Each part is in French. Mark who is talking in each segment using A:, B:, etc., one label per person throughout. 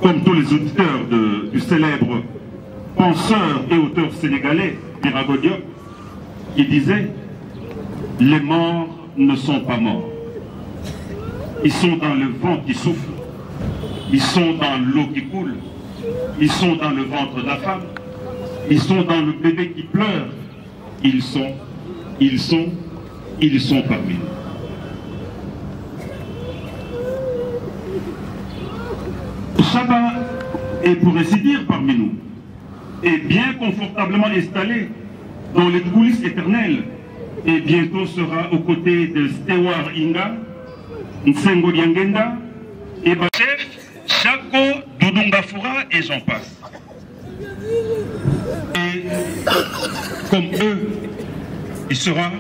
A: comme tous les auditeurs du célèbre penseur et auteur sénégalais Birago Diop, qui disait « Les morts ne sont pas morts. Ils sont dans le vent qui souffle, ils sont dans l'eau qui coule, ils sont dans le ventre de la femme, ils sont dans le bébé qui pleure. Ils sont parmi nous. » Chaba est, pour ainsi dire, parmi nous, et bien confortablement installé dans les coulisses éternelles, et bientôt sera aux côtés de Stewart Inga, Nsengo Diangenda, et Chef, Chako, Doudungafura, et j'en passe. Et comme eux, il sera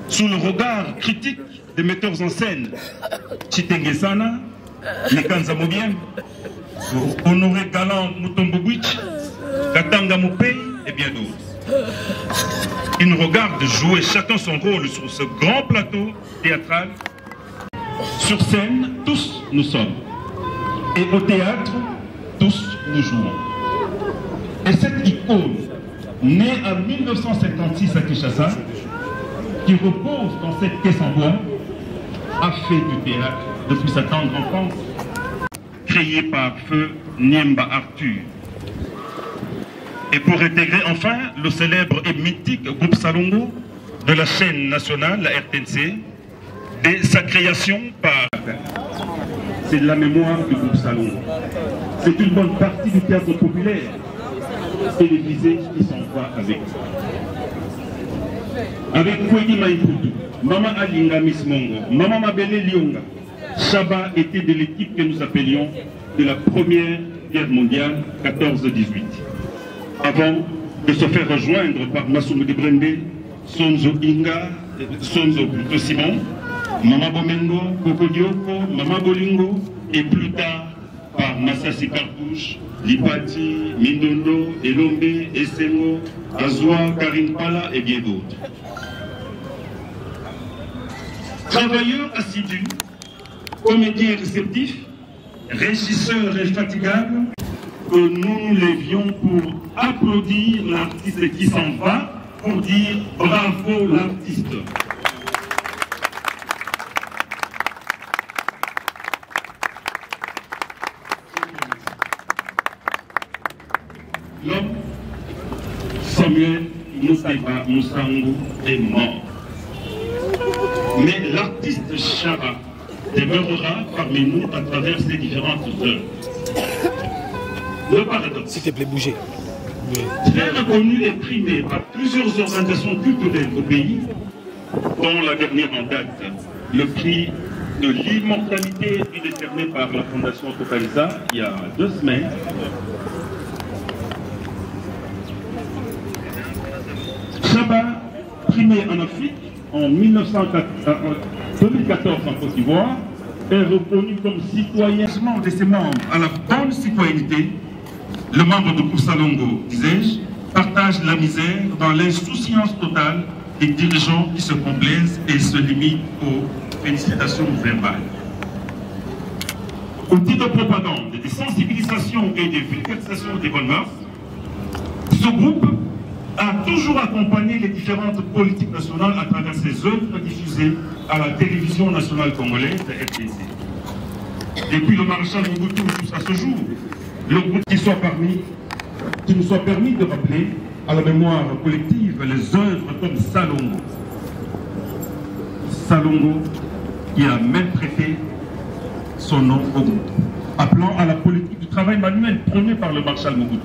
A: sous le regard critique des metteurs en scène, Chitengesana, Nekanza Mobien, Honoré Galant Mutombobwich, Katanga Moupei et bien d'autres. Ils nous regardent jouer chacun son rôle sur ce grand plateau théâtral. Sur scène, tous nous sommes. Et au théâtre, tous nous jouons. Et cette icône, née en 1956 à Kinshasa, qui repose dans cette caisse en bois, a fait du théâtre depuis sa tendre enfance, créé par feu Niemba Arthur. Et pour intégrer enfin le célèbre et mythique groupe Salongo de la chaîne nationale, la RTNC, dès sa création par... C'est de la mémoire du groupe Salongo. C'est une bonne partie du théâtre populaire télévisé qui s'en va avec. Avec Kouedi Maïpoudou, Mama Alinga Miss Mongo, Mama Mabele Lionga, Chaba était de l'équipe que nous appelions de la Première Guerre mondiale 14-18. Avant de se faire rejoindre par Massoumou Brende, Sonzo Inga, Sonzo plutôt Simon, Mama Bomengo, Koko Dioko, Mama Bolingo, et plus tard par Massassi Cartouche, Lipati, Mindondo, Elombe, Essengo, Azwa, Karimpala et bien d'autres. Travailleurs assidus, comédiens réceptifs, régisseurs infatigables, que nous nous levions pour applaudir l'artiste qui s'en va, pour dire bravo l'artiste. L'homme, Samuel Moustapha Moussango, est mort. Mais l'artiste Chaba demeurera parmi nous à travers ses différentes œuvres. Le paradoxe.
B: S'il te plaît, bougez.
A: Très reconnu et primé par plusieurs organisations culturelles au pays, dont la dernière en date, le prix de l'immortalité décerné par la Fondation Totaliza il y a 2 semaines. Chaba, primé en Afrique en 2014 en Côte d'Ivoire, est reconnu comme citoyen de ses membres à la bonne citoyenneté. Le membre de Koussalongo, disais-je, partage la misère dans l'insouciance totale des dirigeants qui se complaisent et se limitent aux félicitations verbales. Au titre de propagande, de sensibilisation et de vulgarisation des bonnes mœurs, ce groupe a toujours accompagné les différentes politiques nationales à travers ses œuvres diffusées à la télévision nationale congolaise, la RTC. Depuis le maréchal Mobutu jusqu'à ce jour, le groupe qui nous soit permis de rappeler à la mémoire collective les œuvres comme Salongo. Salongo qui a même prêté son nom au groupe, appelant à la politique du travail manuel prônée par le maréchal Mobutu.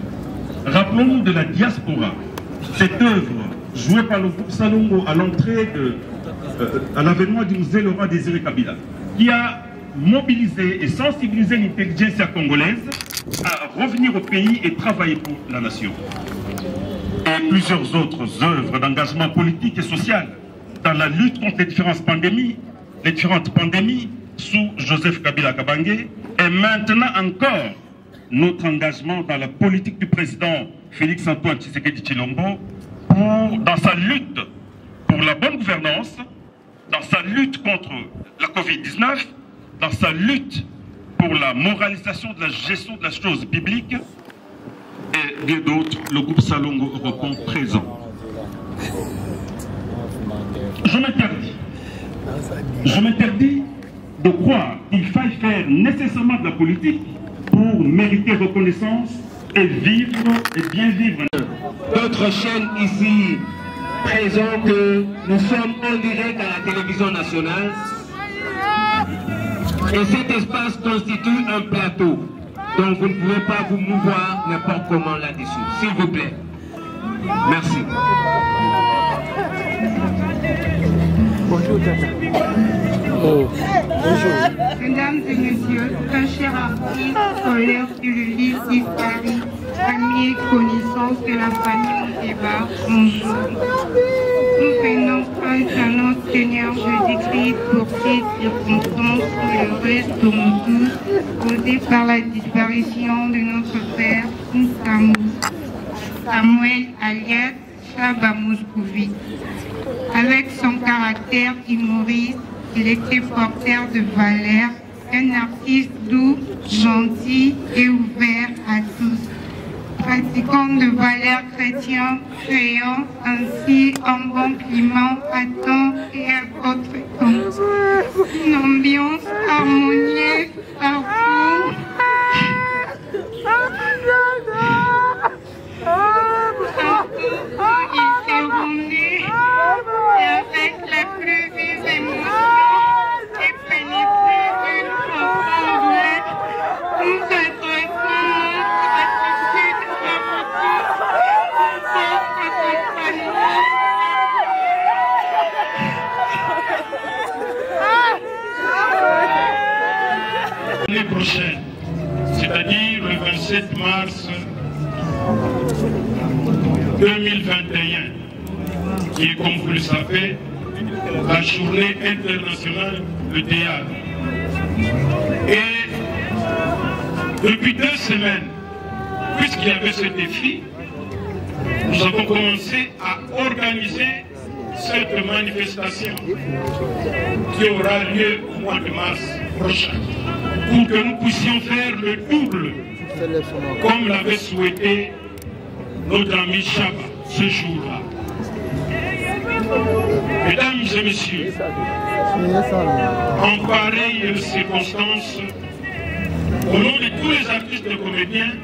A: Rappelons-nous de la diaspora. Cette œuvre, jouée par le groupe Salongo à l'entrée à l'avènement du musée Laurent Désiré Kabila, qui a mobilisé et sensibilisé l'intelligentsia congolaise à revenir au pays et travailler pour la nation. Et plusieurs autres œuvres d'engagement politique et social dans la lutte contre les différentes pandémies sous Joseph Kabila Kabange, et maintenant encore notre engagement dans la politique du président Félix-Antoine Tshisekedi Tshilombo dans sa lutte pour la bonne gouvernance, dans sa lutte contre la Covid-19, dans sa lutte pour pour la moralisation de la gestion de la chose biblique. Et bien d'autres, le groupe Salongo répond présent. Je m'interdis de croire qu'il faille faire nécessairement de la politique pour mériter reconnaissance et vivre et bien vivre.
B: D'autres chaînes ici présentes que nous sommes en direct à la télévision nationale. Et cet espace constitue un plateau. Donc vous ne pouvez pas vous mouvoir n'importe comment là-dessus. S'il vous plaît. Merci.
C: Bonjour, Tata. Oh, bonjour.
D: Mesdames et messieurs, un cher artiste, scolaire sur le livre d'Histoire, amis et connaissances de la famille Mouteba, bonjour. Nous venons face à notre Seigneur Jésus-Christ pour ces circonstances douloureuses pour nous tous, causées par la disparition de notre Père, Samuel alias Chaba Mouskouvi. Avec son caractère humoriste, il était porteur de valeurs, un artiste doux, gentil et ouvert à tous. Pratiquant de valeurs chrétiennes, créant ainsi un bon climat à temps et à votre temps. Une ambiance harmonieuse partout. Il s'est rendu et avec la plus vive émotion et pénétré d'une profonde douleur, nous adressons notre gratitude à vous tous.
A: L'année prochaine, c'est-à-dire le 27 mars 2021, qui est, comme vous le savez, la journée internationale de théâtre. Et depuis 2 semaines, puisqu'il y avait ce défi, nous avons commencé à organiser cette manifestation qui aura lieu au mois de mars prochain, pour que nous puissions faire le double, comme l'avait souhaité notre ami Chaba ce jour-là. Mesdames et messieurs, en pareille circonstance, au nom de tous les artistes et comédiens,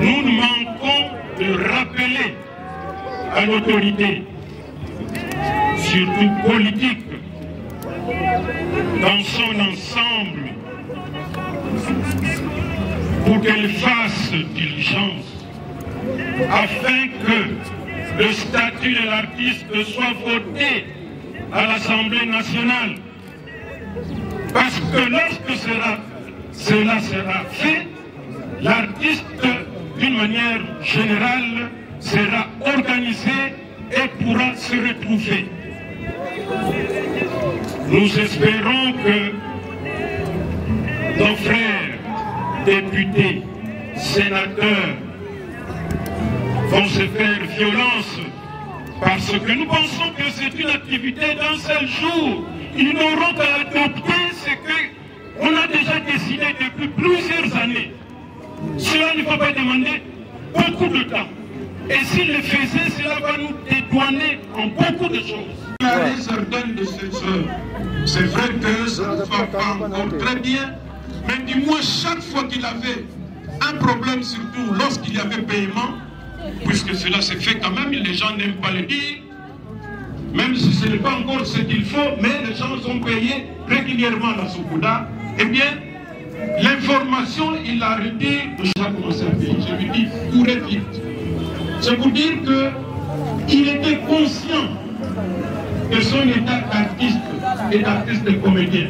A: nous ne manquons de rappeler à l'autorité, surtout politique, dans son ensemble, pour qu'elle fasse diligence afin que le statut de l'artiste soit voté à l'Assemblée nationale. Parce que lorsque cela sera fait, l'artiste, d'une manière générale, sera organisé et pourra se retrouver. Nous espérons que nos frères députés, sénateurs, vont se faire violence parce que nous pensons que c'est une activité d'un seul jour. Ils n'auront qu'à adopter ce qu'on a déjà décidé depuis plusieurs années. Cela ne va pas demander beaucoup de temps. Et s'ils le faisaient, cela va nous dédouaner en beaucoup de choses.
E: Certaines de ces œuvres, c'est vrai que ça ne va pas encore très bien, mais du moins chaque fois qu'il avait un problème, surtout lorsqu'il y avait paiement, puisque cela s'est fait quand même, les gens n'aiment pas le dire, même si ce n'est pas encore ce qu'il faut, mais les gens ont payé régulièrement la Soukouda, eh bien, l'information, il a arrêté de déjà commencer à payer. Je lui dis, courez vite. C'est pour dire qu'il était conscient de son état d'artiste et d'artiste de comédien.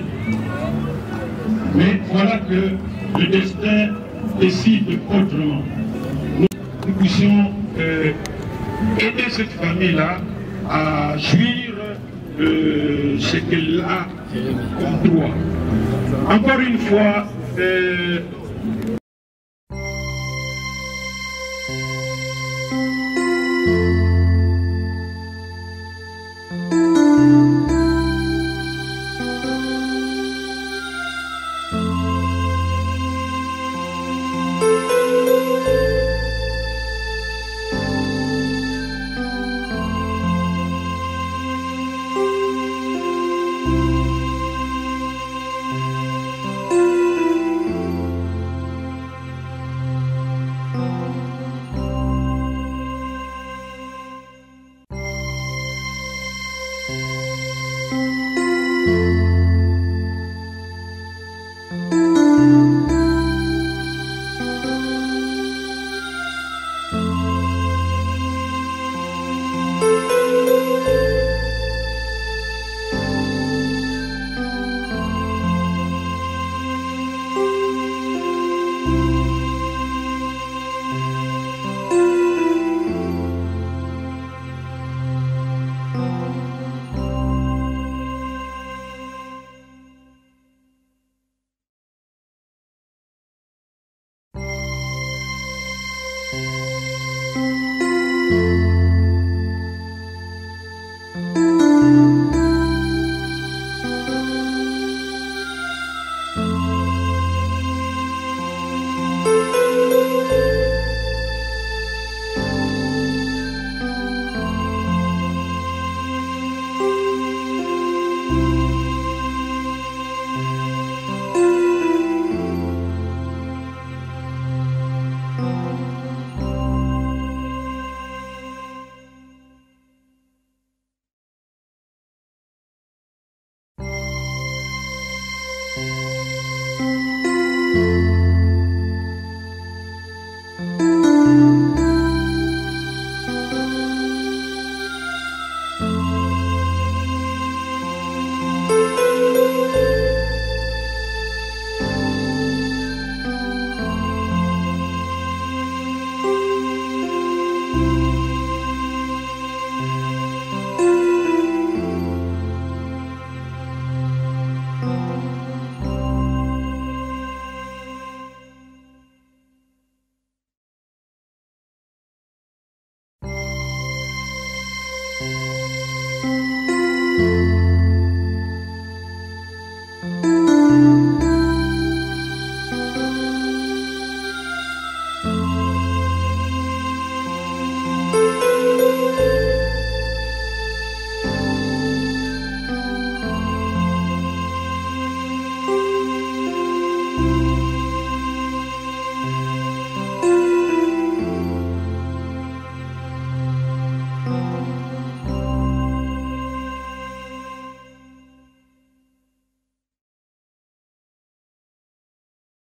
E: Mais voilà que le destin décide autrement. Nous puissions aider cette famille-là à jouir de ce qu'elle a comme droit. Encore une fois,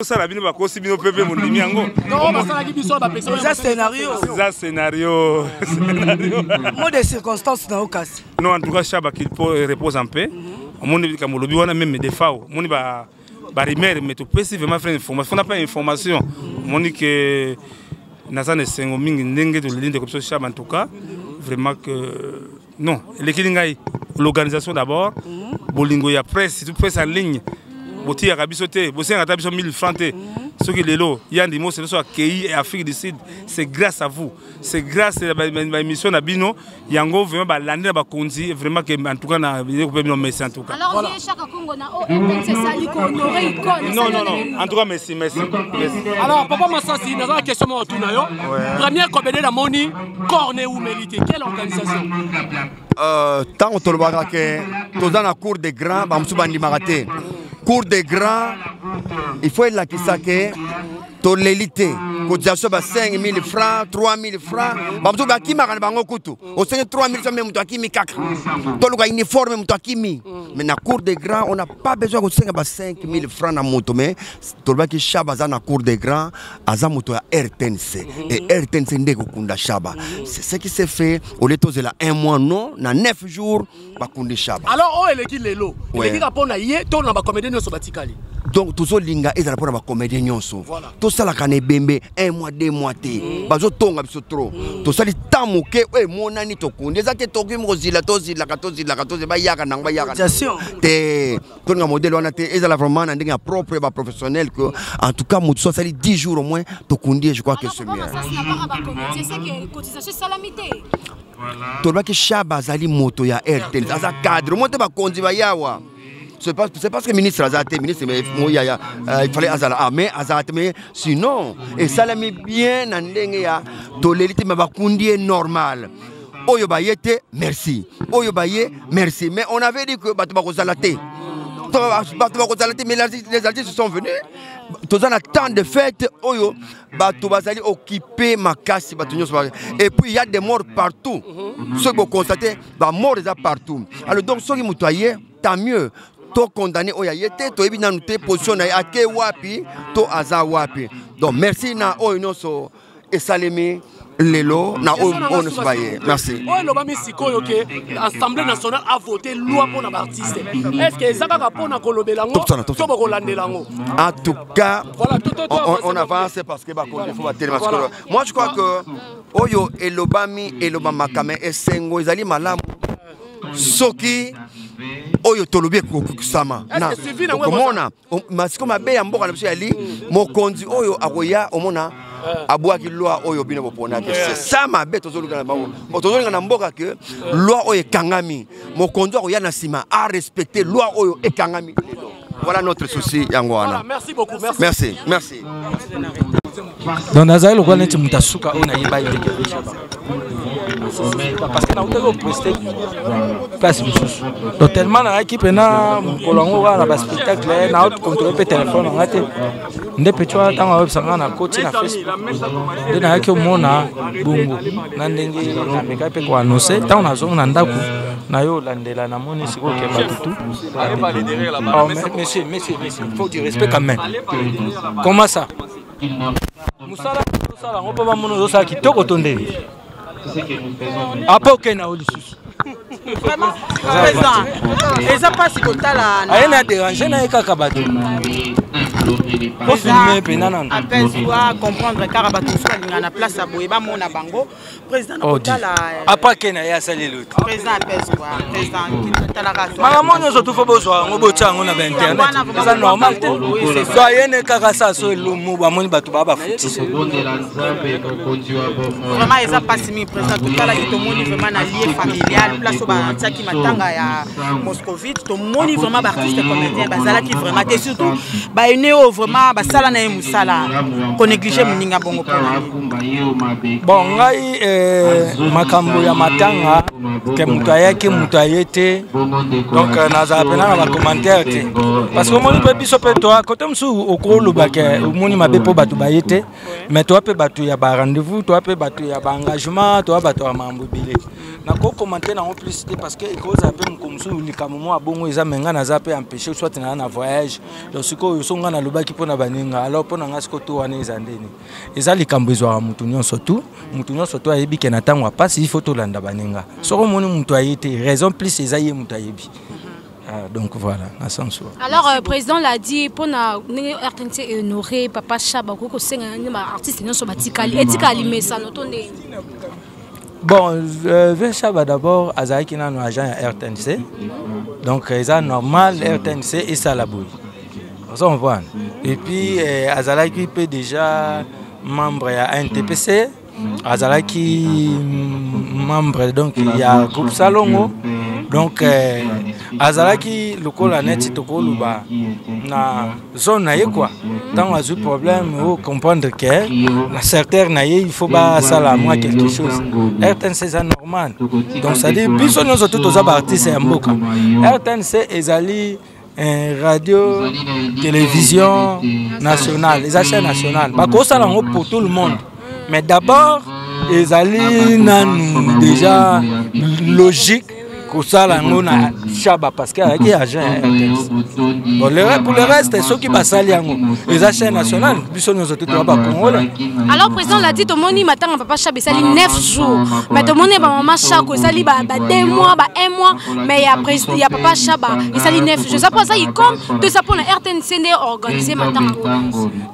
F: Ça la bino ba kosi bino pepe mon dimi yango.
C: Non, ba sala ki biso ba pesa.
G: Ça scénario.
F: Ça scénario.
G: Mot de circonstances na okasi.
F: Non, en tout cas Chaba qu'il repose en paix. Mon dit que molobi wana même des fao. Mon ba rimer mais tu peux vraiment faire une information. On n'a pas information. Mon dit que Nazane Sengo mingi ndenge de ligne de comme Chaba en tout cas vraiment que non, l'organisation d'abord. Bolingo ya presse, tu presse en ligne. Boti ya kabisote, bosi ngata biso 1000 francs te. Ce qui lelo, yandi mo c'est accueilli et Afrique du Sud, c'est grâce à vous. C'est grâce à ma émission na bino, yango vraiment ba lande ba konzi vraiment que en tout cas na ko pe bino merci en tout cas.
H: Alors voilà. Chaque Congo na c'est ça li ko honorer icône.
F: Non non non, en tout cas merci.
C: Alors papa Massassi, dans la question mo tuna yo. Première combien la moni corne ou mérité. Quelle organisation?
I: Tant que tolobaka ke toza na cour des grands ba musu bandi marate. Cour des grands, il faut être là qui s'accueille. To l'élite, cotisation ba 5 000 francs, 3 000 francs. Bamtou ba ki makana bango kutu. O 3 000 francs même to akimi kaka. To le uniforme même to akimi. Mais na cour des grands, on n'a pas besoin de 5 000 francs na moto mais to ba ki Chaba za na cour des grands, aza moto ya RTNC. Et RTNC ndeko kunda Chaba. C'est ce qui s'est fait au lieu de la 1 mois non, na 9 jours ba kundi Chaba.
C: Alors oh eleki lelo. Eleki kapona ye to na ba comédien so batikali.
I: Donc tous les linga ils pour la comédie nyonso. Tout ça la kane bembe 1 mois 2 mois té. Bazo tonga biso trop. Tout ça li tamuke e monani tokunde. Ezake toki mozila tozila ba yaka nang ba yaka. Té tonga modèle wana té ezala vraiment na ndenge propre ba professionnel que en tout cas mutu ça li 10 jours au moins tokundi je crois que c'est mieux.
H: Ça n'a pas à comédie, c'est que cotisation salamité.
I: Tolba ki Chaba zali moto ya RTL. Aza cadre moto ba konzi ba yawa. C'est parce que le ministre Azate, ministre il fallait Azala, mais Azate, mais sinon, et ça l'a mis bien en dengue, tolérité ma bakundi est normal. Oyobayete, merci. Oyobaye, merci. Mais on avait dit que Batubakozalate. Mais les artistes sont venus. Tous en temps de fête, Oyo, Batubazali occupé ma casse. Et puis il y a des morts partout. Ceux qui ont constaté, des morts partout. Alors donc, ceux qui m'ont tant mieux. To condamné oyayete to ebi nanu te position na ake wapi to aza wapi. Donc merci na oynoso esalemi lelo na oynoso baye. Merci.
C: Oyo lobami sikoyo ke Assemblée nationale a voté loi pour les artistes. Est-ce que ça va pour na kolobelango to boko landelango?
I: En tout cas,
C: voilà,
I: on avance parce que faut battre parce que moi je crois que oyo elobami elobamakame esengo ezali malamu. Soki oyo tolobie kokusama na komona masiko mabe ya mboka na biso yali mokonzi oyo akoya omona abwaki loi oyo bino bopona ke c'est ça mabe tozoluka na bango tozoluka na mboka ke loi oyo ekangami mokonzi akoya na sima a respecter loi oyo ekangami. Voilà notre souci yango wana.
C: Merci beaucoup,
I: merci.
J: Donc nazali lokwa neti mutasuka ona yeba ile parce que na utego poster place bisus donc tellement na équipe na kolongo wana ba spectacle na autre contrôler pe téléphone ngate nde petwa tanga websanga na coach na Facebook de na yake mona bongo na ndenge na meka pe ko annoncer tant na zonga na ndaku na yo landela na moni siko ke batutu oh monsieur il faut du respect quand même. Comment ça Musala on peut pas mono ça qui toko tonde apa okena olisusu
G: vraiment président eza pasi kotala na
J: ayena déranger na ekaka bato pour filmer penana
G: apesoa comprendre car bato soit na place à boyeba mona bango président kotala
J: apa kena ya salelo
G: président apesoa président kotala ka
J: mama mono zo tu fobozo ngo chango na internet c'est normal so ayena kaka ça so lo mo ba moni bato ba futi
G: vraiment eza pasi mi président kotala ki to moni vraiment na lié familial place au ba tsaki matanga ya Moscovite to moni vraiment ba artiste comédien bazala ki vraiment et surtout ba eneo vraiment ba sala na musala ko négliger muninga bongo pona
J: bon ngai makambo ya matanga ke mutu ayete donc naza pena na ba commentaire te parce que moni pe biso pe to côté msu okolo ba ke moni mabe po batu bayete mais to pe batu ya ba rendez-vous to pe batu ya ba engagement to batu ya mambo bile nako commenter na plus parce que cause un peu mukomsu likamumo abongo eza menga na zape empêcher soit na voyage donc siko yosonga na lobaki pona baninga alors pona ngasiko to wana eza ndeni eza likambo ezwa mutu nyonso to ayebi ke na tango apasi il faut to landa baninga soko moni mutu ayete raison plus eza ye mutu ayebi. Donc voilà, à sens.
H: Alors, le président l'a dit, pour RTNC honorer Papa Chaba, pour que artiste ne soit pas ticali, et ticali, mais ça nous tourne.
J: Bon, Chaba d'abord, Azaïki n'a pas agent à RTNC, donc c'est normal RTNC et ça la bouille. On voit. Et puis Azaïki peut déjà membre à NTPC, Azaïki membre donc il y a groupe Salongo. Donc, Azalaki, le col a net, na zone naïe quoi. Tant on a eu problème, il faut comprendre que la certaine naïe, il faut pas ça la moi quelque chose. RTNC c'est normal. Donc ça dit, puis nous sommes tous aux artistes et en boca. RTNC est allé radio, télévision nationale, les achats nationales. Bah quoi ça pour tout le monde. Mais d'abord, ils allaient déjà logique. Pour ça, la Chaba parce qu'il y a agent pour le reste, ceux qui passent à les achats nationaux,
H: alors, le président l'a dit, tout le monde matin, Papa Chaba, ça lit 9 jours. Mais tout le monde est maman Chako, ça lit 2 mois, 1 mois. Mais après, il y a Papa Chaba, et ça lit 9 jours. Ça pour ça, il compte de ça pour la RTNC organisé matin.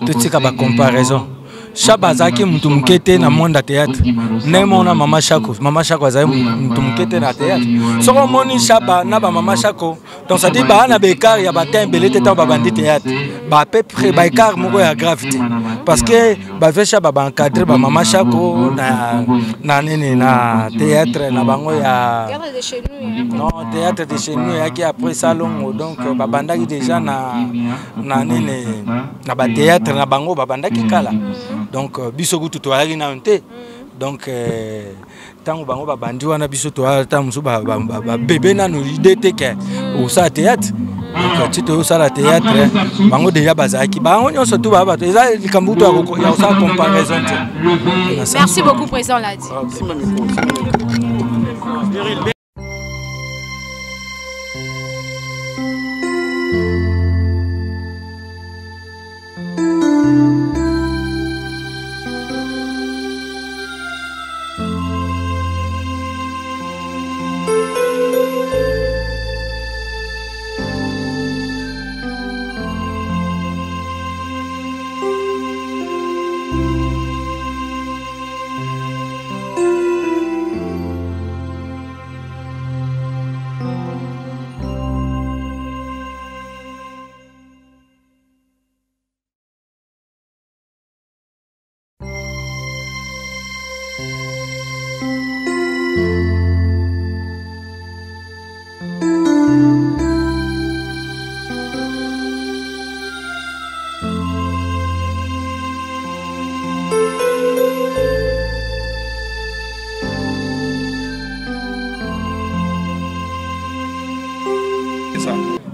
J: Tout ce qui a comparaison. Chaba Zaki mutumkete na monde théâtre. Nemona Mama Chako Zaki mutumkete na théâtre. Soko moni Chaba na ba Mama Chako. Donc ça dit ba na bekar ya batin belé teta ba bandi théâtre. Ba peu près ba ekar moko ya gravité. Parce que ba ve Chaba ba encadrer ba Mama Chako na nini na théâtre na bango ya non théâtre de chez nous ya qui après salon donc ba bandaki déjà na nini na ba théâtre na bango ba bandaki kala. Donc biso tout toali na nte donc tango bango ba bandi wana biso toali tamusu ba bébé na no idée te ke au sa théâtre donc tu to sa la théâtre bango déjà bazaki bango nyonso tout ba bato eza likambuto ya sa comparaison.
H: Merci beaucoup président l'a dit.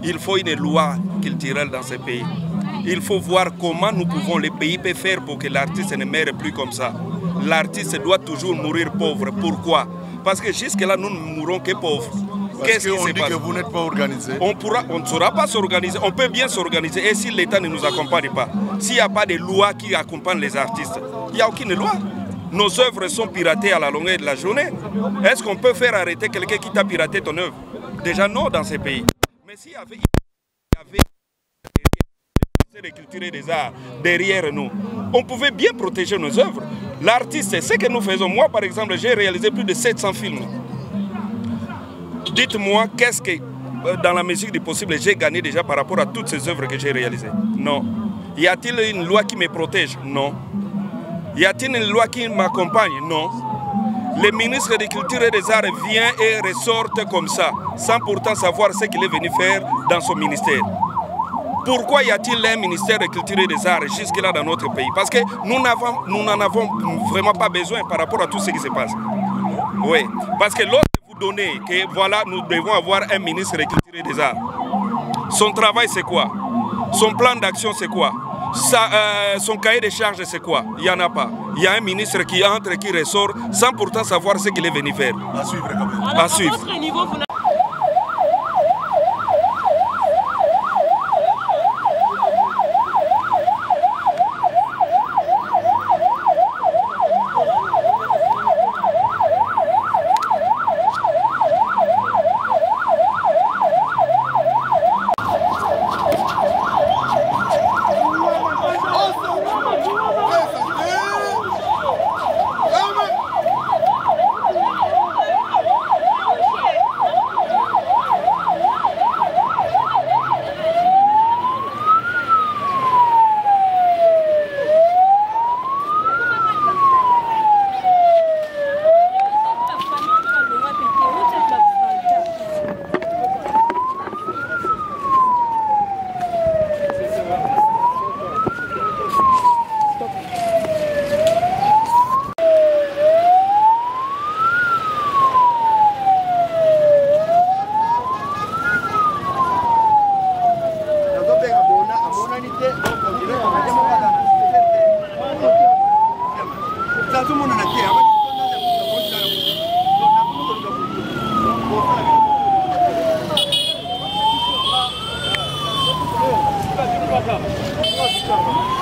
K: Il faut une loi culturelle dans ce pays. Il faut voir comment nous pouvons, les pays peuvent faire pour que l'artiste ne meure plus comme ça. L'artiste doit toujours mourir pauvre. Pourquoi? Parce que jusque-là, nous ne mourrons que pauvres. Qu'est-ce qui se passe? Que vous n'êtes pas organisé. On ne saura pas s'organiser. On peut bien s'organiser. Et si l'État ne nous accompagne pas, s'il n'y a pas de loi qui accompagne les artistes, il n'y a aucune loi. Nos œuvres sont piratées à la longueur de la journée. Est-ce qu'on peut faire arrêter quelqu'un qui t'a piraté ton œuvre? Déjà non dans ces pays. Mais s'il y avait de culture et des arts derrière nous, on pouvait bien protéger nos œuvres. L'artiste, c'est ce que nous faisons. Moi, par exemple, j'ai réalisé plus de 700 films. Dites-moi, qu'est-ce que, dans la mesure du possible, j'ai gagné déjà par rapport à toutes ces œuvres que j'ai réalisées? Non. Y a-t-il une loi qui me protège? Non. Y a-t-il une loi qui m'accompagne? Non. Le ministre de Culture et des Arts vient et ressorte comme ça, sans pourtant savoir ce qu'il est venu faire dans son ministère. Pourquoi y a-t-il un ministère de Culture et des Arts jusque-là dans notre pays? Parce que nous n'en avons vraiment pas besoin par rapport à tout ce qui se passe. Oui, parce que lorsque vous donnez que voilà, nous devons avoir un ministre de Culture et des Arts, son travail c'est quoi? Son plan d'action c'est quoi? son cahier de charges, c'est quoi? Il n'y en a pas. Il y a un ministre qui entre et qui ressort sans pourtant savoir ce qu'il est venu faire.
L: À suivre quand même.
K: À suivre.
L: Thank you.